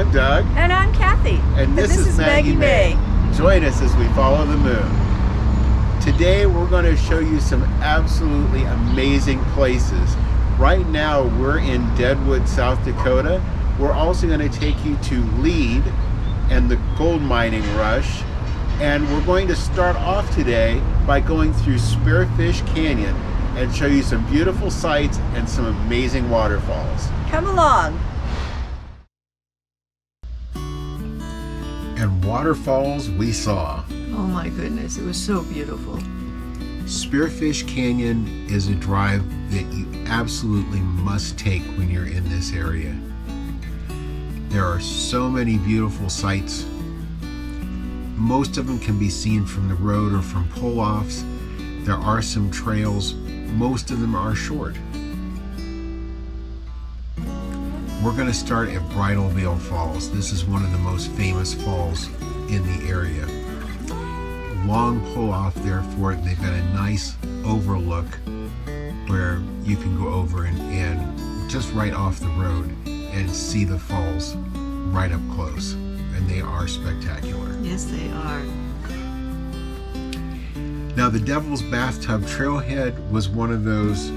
I'm Doug. And I'm Cathy. And this is Maggie Mae. Join us as we follow the moon. Today we're going to show you some absolutely amazing places. Right now we're in Deadwood, South Dakota. We're also going to take you to Lead and the gold mining rush. And we're going to start off today by going through Spearfish Canyon and show you some beautiful sights and some amazing waterfalls. Come along. And waterfalls we saw. Oh my goodness, it was so beautiful. Spearfish Canyon is a drive that you absolutely must take when you're in this area. There are so many beautiful sights. Most of them can be seen from the road or from pull-offs. There are some trails. Most of them are short. We're going to start at Wild Bill Falls. This is one of the most famous falls in the area. Long pull-off, therefore they've got a nice overlook where you can go over and just right off the road and see the falls right up close. And they are spectacular. Yes, they are. Now the Devil's Bathtub Trailhead was one of those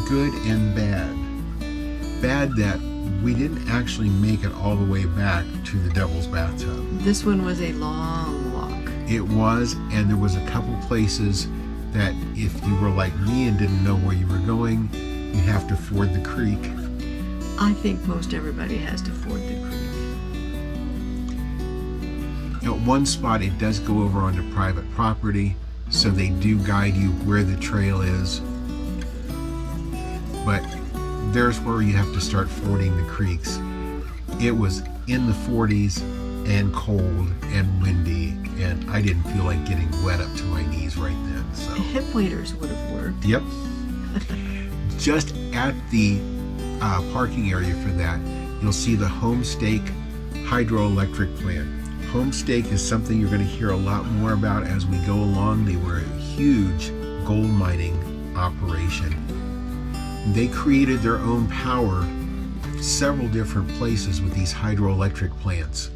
good and bad. Bad that we didn't actually make it all the way back to the Devil's Bathtub. This one was a long walk. It was, and there was a couple places that if you were like me and didn't know where you were going, you have to ford the creek. I think most everybody has to ford the creek. At one spot it does go over onto private property, so they do guide you where the trail is. But there's where you have to start fording the creeks. It was in the 40s and cold and windy, and I didn't feel like getting wet up to my knees right then. So hip waders would have worked. Yep. Just at the parking area for that, you'll see the Homestake hydroelectric plant. Homestake is something you're going to hear a lot more about as we go along. They were a huge gold mining operation. They created their own power several different places with these hydroelectric plants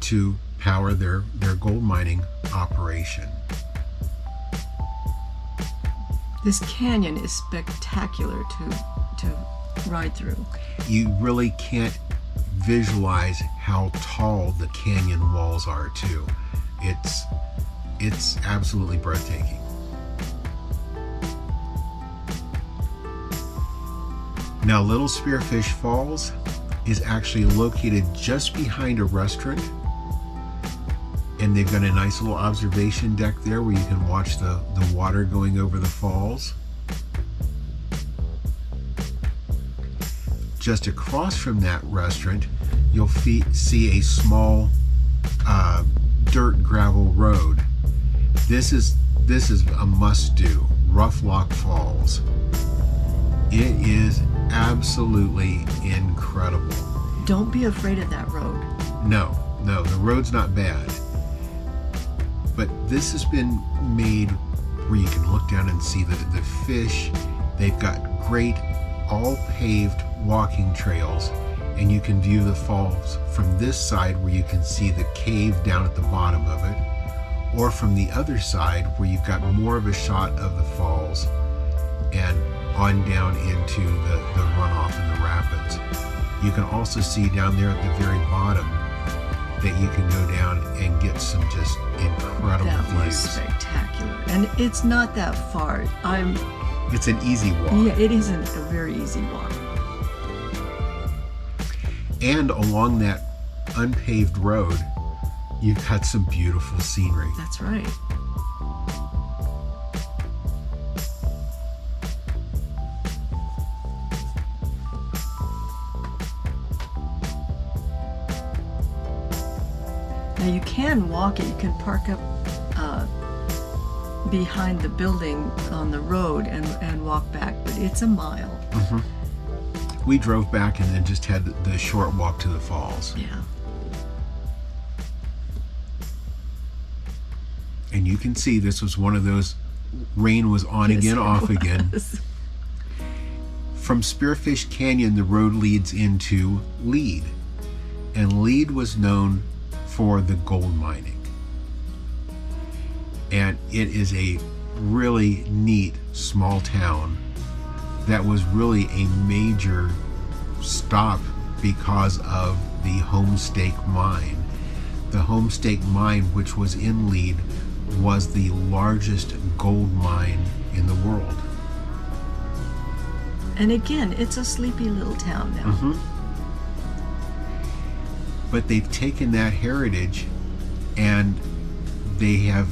to power their gold mining operation. This canyon is spectacular to ride through. You really can't visualize how tall the canyon walls are too. It's absolutely breathtaking. Now Little Spearfish Falls is actually located just behind a restaurant, and they've got a nice little observation deck there where you can watch the water going over the falls. Just across from that restaurant, you'll see a small dirt gravel road. This is a must-do, Rough Lock Falls. It is absolutely incredible. Don't be afraid of that road. No, the road's not bad. But this has been made where you can look down and see the fish. They've got great all paved walking trails, and you can view the falls from this side where you can see the cave down at the bottom of it, or from the other side where you've got more of a shot of the falls and on down into the runoff and the rapids. You can also see down there at the very bottom that you can go down and get some just incredible views. That was spectacular, and it's not that far. It's an easy walk. Yeah, it isn't a very easy walk. And along that unpaved road, you've got some beautiful scenery. That's right. Now you can walk it. You can park up behind the building on the road and walk back, but it's a mile. Mm-hmm. We drove back and then just had the short walk to the falls. Yeah. And you can see this was one of those rain was on again, off again. From Spearfish Canyon, the road leads into Lead. And Lead was known for the gold mining. And it is a really neat small town that was really a major stop because of the Homestake Mine. The Homestake Mine, which was in Lead, was the largest gold mine in the world. And again, it's a sleepy little town now. Mm-hmm. But they've taken that heritage and they have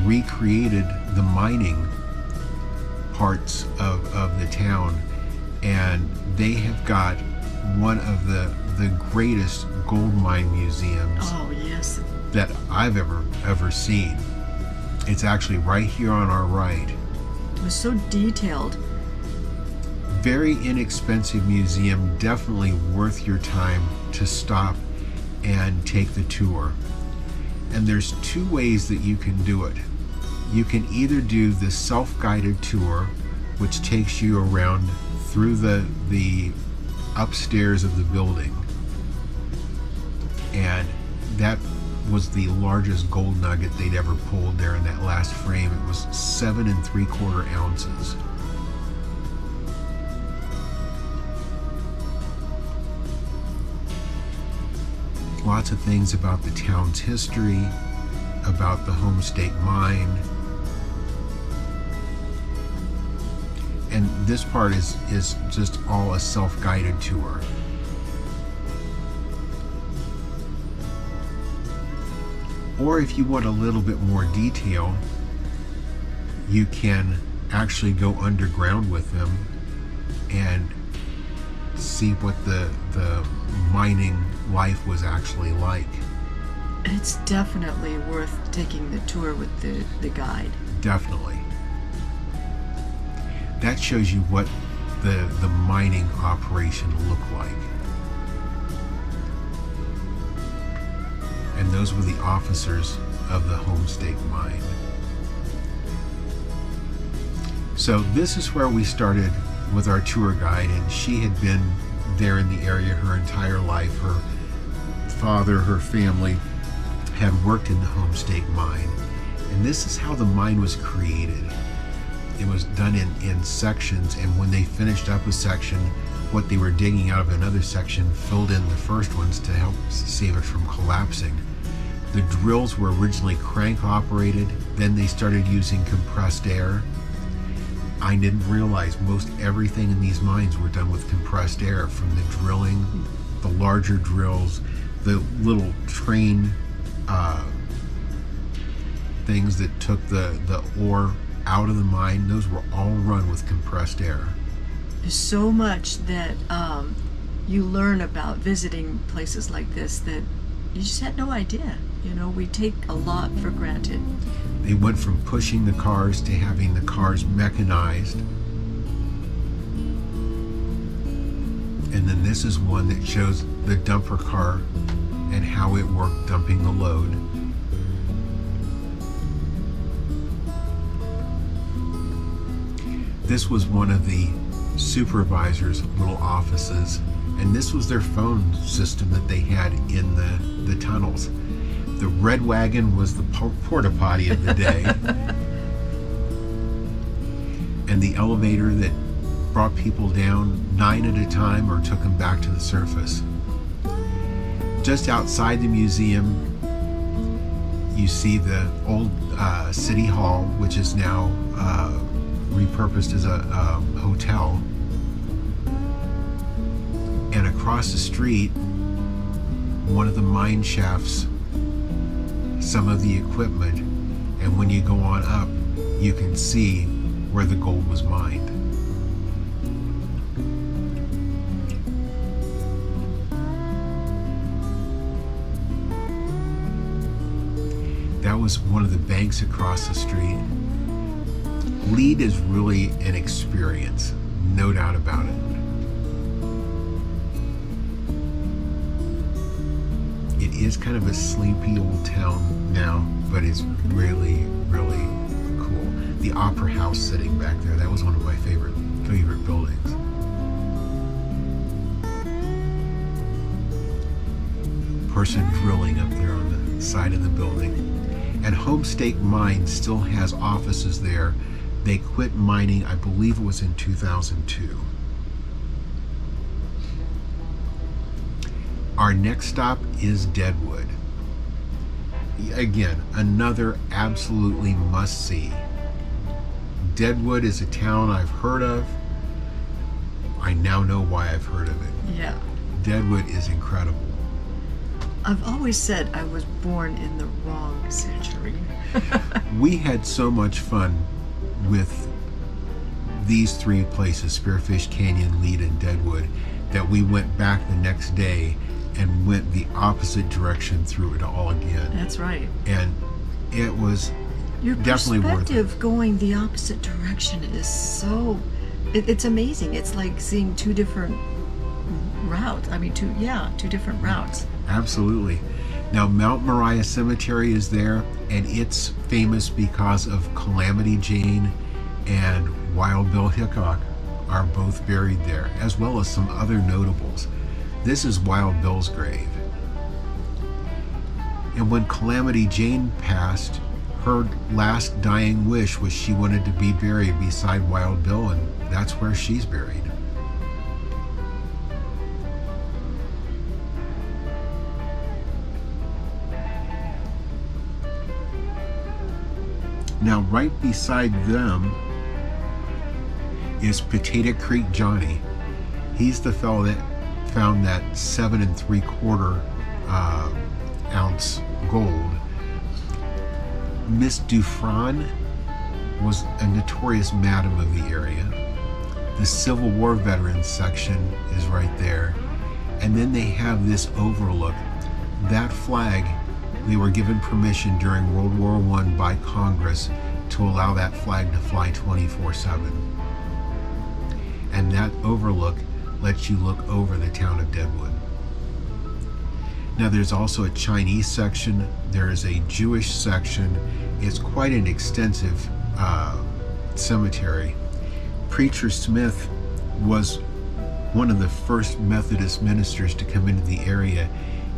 recreated the mining parts of the town, and they have got one of the greatest gold mine museums Oh, yes. that I've ever seen. It's actually right here on our right. It was so detailed. Very inexpensive museum, definitely worth your time to stop and take the tour. And there's two ways that you can do it. You can either do the self-guided tour, which takes you around through the upstairs of the building, and that was the largest gold nugget they'd ever pulled there in that last frame. It was 7 3/4 ounces. Lots of things about the town's history, about the Homestake Mine. And this part is just all a self-guided tour. Or if you want a little bit more detail, you can actually go underground with them and see what the mining life was actually like. It's definitely worth taking the tour with the guide. Definitely. That shows you what the mining operation looked like. And those were the officers of the Homestake Mine. So this is where we started with our tour guide, and she had been there in the area her entire life. Her father, her family had worked in the Homestake Mine, and this is how the mine was created. It was done in sections, and when they finished up a section, what they were digging out of another section filled in the first ones to help save it from collapsing. The drills were originally crank operated, then they started using compressed air. I didn't realize most everything in these mines were done with compressed air, from the drilling, the larger drills, the little train things that took the ore out of the mine. Those were all run with compressed air. There's so much that you learn about visiting places like this that you just had no idea. You know, we take a lot for granted. They went from pushing the cars to having the cars mechanized. And then this is one that shows the dumper car and how it worked dumping the load. This was one of the supervisors' little offices, and this was their phone system that they had in the tunnels. The red wagon was the porta potty of the day, and the elevator that brought people down 9 at a time or took them back to the surface. Just outside the museum, you see the old City Hall, which is now repurposed as a hotel. And across the street, one of the mine shafts, some of the equipment, and when you go on up, you can see where the gold was mined. That was one of the banks across the street. Lead is really an experience, no doubt about it. It is kind of a sleepy old town now, but it's really, really cool. The Opera House sitting back there, that was one of my favorite buildings. person drilling up there on the side of the building. And Homestake Mine still has offices there. They quit mining, I believe it was in 2002. Our next stop is Deadwood. Again, another absolutely must-see. Deadwood is a town I've heard of. I now know why I've heard of it. Yeah. Deadwood is incredible. I've always said I was born in the wrong century. We had so much fun with these three places, Spearfish Canyon, Lead, and Deadwood, that we went back the next day and went the opposite direction through it all again. That's right. And it was Your definitely worth it. perspective going the opposite direction is so, it's amazing. It's like seeing two different routes. I mean, two different routes. Absolutely. Now, Mount Moriah Cemetery is there, and it's famous because of Calamity Jane and Wild Bill Hickok are both buried there, as well as some other notables. This is Wild Bill's grave. And when Calamity Jane passed, her last dying wish was she wanted to be buried beside Wild Bill, and that's where she's buried. Now, right beside them is Potato Creek Johnny. He's the fellow that found that 7 3/4 ounce gold. Miss Dufresne was a notorious madam of the area. The Civil War veterans section is right there. And then they have this overlook. That flag, they were given permission during World War I by Congress to allow that flag to fly 24/7. And that overlook lets you look over the town of Deadwood. Now, there's also a Chinese section. There is a Jewish section. It's quite an extensive cemetery. Preacher Smith was one of the first Methodist ministers to come into the area.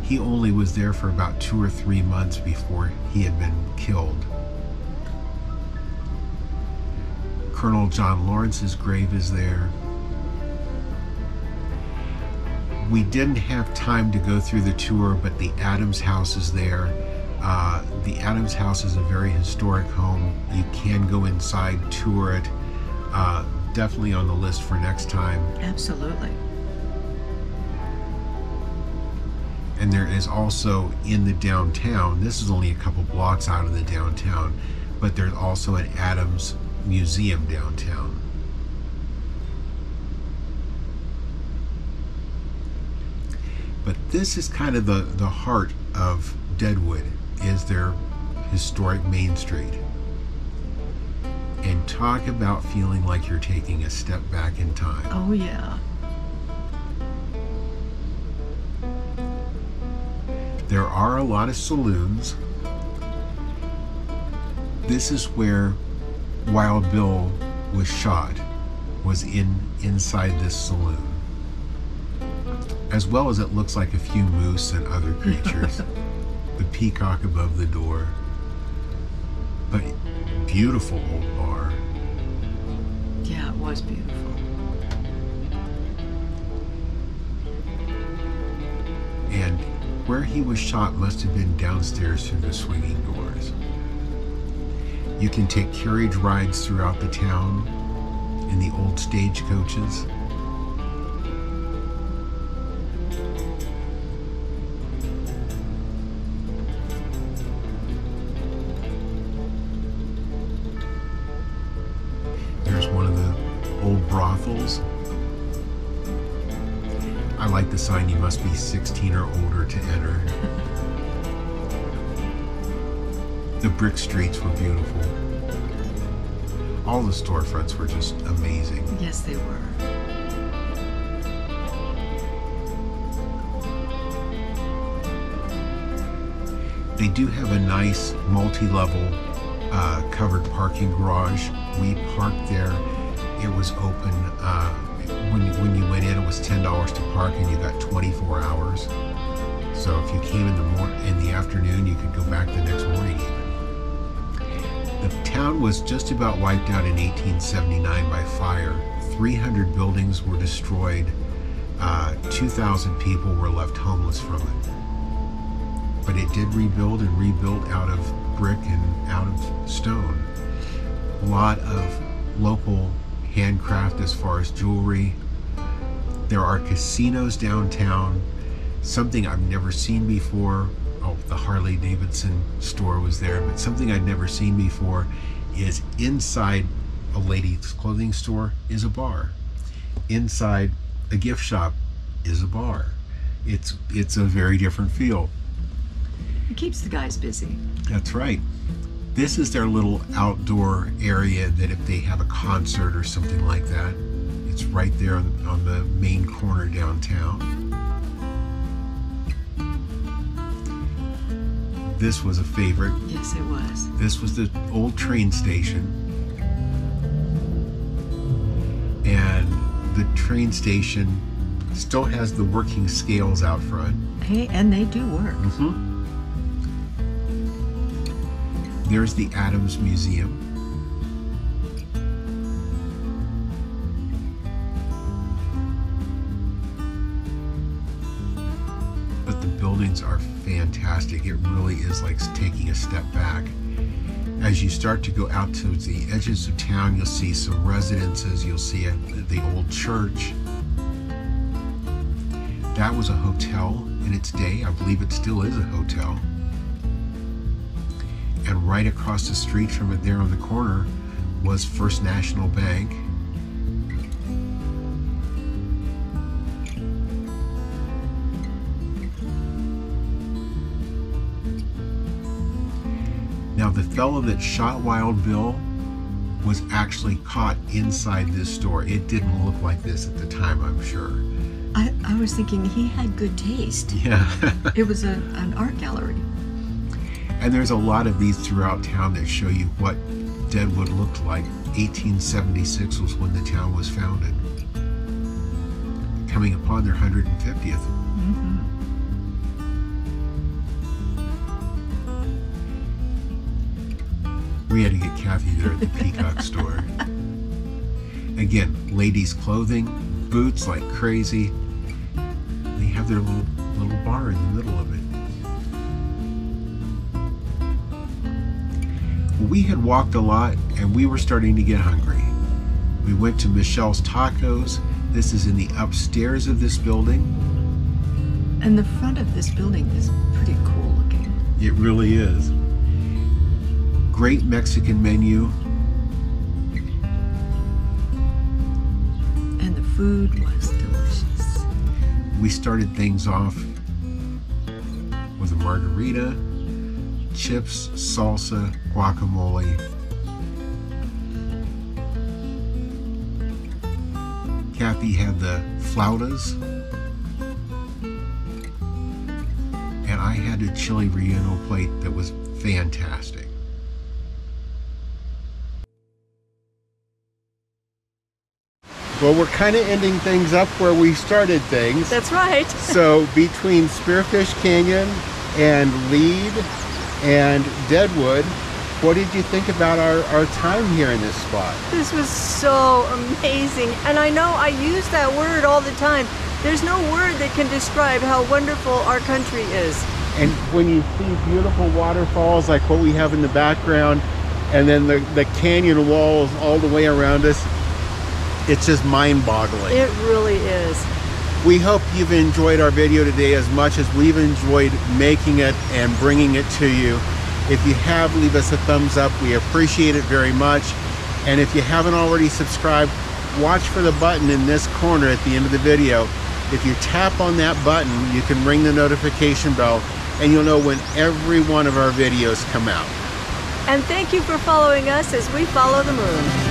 He only was there for about 2 or 3 months before he had been killed. Colonel John Lawrence's grave is there. We didn't have time to go through the tour, but the Adams House is there. The Adams House is a very historic home. You can go inside, tour it. Definitely on the list for next time. Absolutely. And there is also in the downtown, this is only a couple blocks out of the downtown, but there's also an Adams Museum downtown. But this is kind of the heart of Deadwood, is their historic Main Street. And talk about feeling like you're taking a step back in time. Oh, yeah. There are a lot of saloons. This is where Wild Bill was shot, was inside this saloon. As well as it looks like a few moose and other creatures. The peacock above the door. But beautiful old bar. Yeah, it was beautiful. And where he was shot must have been downstairs through the swinging doors. You can take carriage rides throughout the town in the old stagecoaches. There's one of the old brothels. I like the sign, you must be 16 or older to enter. The brick streets were beautiful. All the storefronts were just amazing. Yes, they were. They do have a nice multi-level covered parking garage. We parked there. It was open. When you went in, it was $10 to park, and you got 24 hours. So if you came in the afternoon, you could go back the next morning even. The town was just about wiped out in 1879 by fire. 300 buildings were destroyed. 2,000 people were left homeless from it. But it did rebuild and rebuilt out of brick and out of stone. A lot of local handcraft as far as jewelry. There are casinos downtown, something I've never seen before. Oh, the Harley Davidson store was there, but something I'd never seen before is inside a ladies' clothing store is a bar. Inside a gift shop is a bar. It's a very different feel. It keeps the guys busy. That's right. This is their little outdoor area that if they have a concert or something like that, it's right there on the main corner downtown. This was a favorite. Yes, it was. This was the old train station. And the train station still has the working scales out front. Hey, and they do work. Mm-hmm. There's the Adams Museum. But the buildings are fantastic. It really is like taking a step back. As you start to go out to the edges of town, you'll see some residences. You'll see the old church. That was a hotel in its day. I believe it still is a hotel. And right across the street from it there on the corner was First National Bank. Now the fellow that shot Wild Bill was actually caught inside this store. It didn't look like this at the time, I'm sure. I was thinking he had good taste. Yeah. It was an art gallery. And there's a lot of these throughout town that show you what Deadwood looked like. 1876 was when the town was founded. Coming upon their 150th. Mm-hmm. We had to get Cathy there at the Peacock store. Again, ladies' clothing, boots like crazy. They have their little bar in the middle of it. We had walked a lot and we were starting to get hungry. We went to Michelle's Tacos. This is in the upstairs of this building. And the front of this building is pretty cool looking. It really is. Great Mexican menu. And the food was delicious. We started things off with a margarita, chips, salsa, guacamole. Cathy had the flautas. And I had a chili relleno plate that was fantastic. Well, we're kind of ending things up where we started things. That's right. So between Spearfish Canyon and Lead and Deadwood, what did you think about our time here in this spot? This was so amazing. And I know I use that word all the time. There's no word that can describe how wonderful our country is. And when you see beautiful waterfalls like what we have in the background, and then the canyon walls all the way around us, it's just mind-boggling. It really is. We hope you've enjoyed our video today as much as we've enjoyed making it and bringing it to you. If you have, leave us a thumbs up. We appreciate it very much. And if you haven't already subscribed, watch for the button in this corner at the end of the video. If you tap on that button, you can ring the notification bell and you'll know when every one of our videos come out. And thank you for following us as we follow the moon.